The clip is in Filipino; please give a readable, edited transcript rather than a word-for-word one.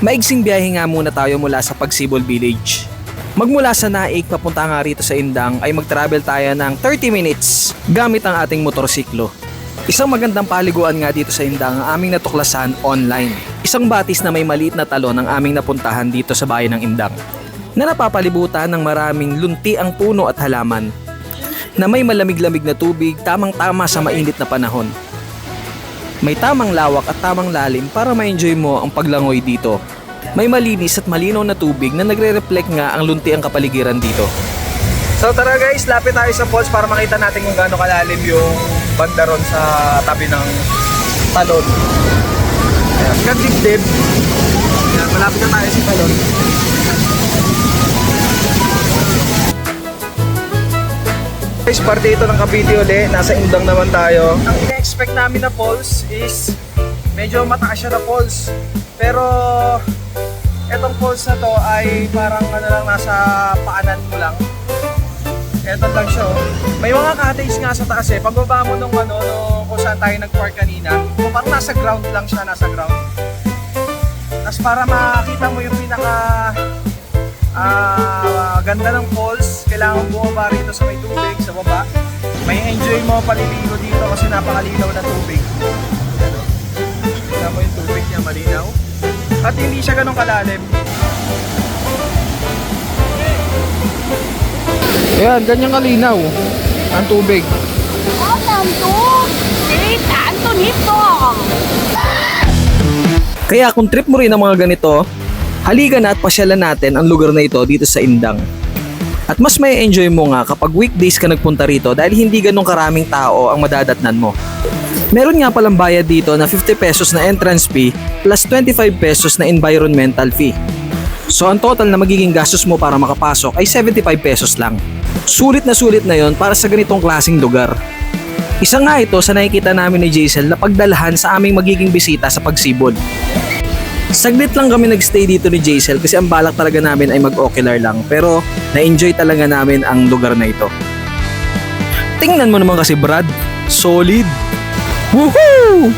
Maigsing biyahe nga muna tayo mula sa Pagsibol Village. Magmula sa Naik papunta nga rito sa Indang ay mag-travel tayo ng 30 minutes gamit ang ating motorsiklo. Isang magandang paliguan nga dito sa Indang ang aming natuklasan online. Isang batis na may maliit na talon ang aming napuntahan dito sa bayan ng Indang, na napapalibutan ng maraming lunti ang puno at halaman, na may malamig-lamig na tubig tamang-tama sa mainit na panahon. May tamang lawak at tamang lalim para ma-enjoy mo ang paglangoy dito. May malinis at malinaw na tubig na nagre-reflect nga ang lunti ang kapaligiran dito. So tara guys, lapit tayo sa falls para makita natin kung gaano kalalim yung bandaron sa tabi ng talon. Ayan, kadibdib. Ayan, malapit na tayo sa talon. Guys, parte ito ng Cavite uli. Nasa Indang naman tayo. Ang ina-expect namin na falls is medyo mataas siya na falls. Pero etong falls na to ay parang ano lang, nasa paanan mo lang. Eto lang siya oh. May mga cottage nga sa taas eh. Pagbaba mo nung ano, kung saan tayo nag-park kanina, parang nasa ground lang siya, nasa ground. Tapos para makita mo yung pinaka ganda ng falls, kailangan bumaba rito sa may tubig, sa baba. May enjoy mo paliligo dito kasi napakalinaw na tubig. Tignan mo yung tubig niya, malinaw. At hindi siya ganun kalalim. Ayan, ganyan kalinaw ang tubig. Oh, tanto! Tanto nito! Kaya kung trip mo rin ang mga ganito, halika na at pasyalan natin ang lugar na ito dito sa Indang. At mas may enjoy mo nga kapag weekdays ka nagpunta rito dahil hindi ganun karaming tao ang madadatnan mo. Meron nga palang bayad dito na 50 pesos na entrance fee plus 25 pesos na environmental fee. So ang total na magiging gastos mo para makapasok ay 75 pesos lang. Sulit na yon para sa ganitong klaseng lugar. Isa nga ito sa nakikita namin ni Jaisel na pagdalahan sa aming magiging bisita sa Pagsibol. Saglit lang kami nagstay dito ni Jaisel kasi ang balak talaga namin ay mag-ocular lang, pero na-enjoy talaga namin ang lugar na ito. Tingnan mo naman kasi Brad, solid! Woohoo!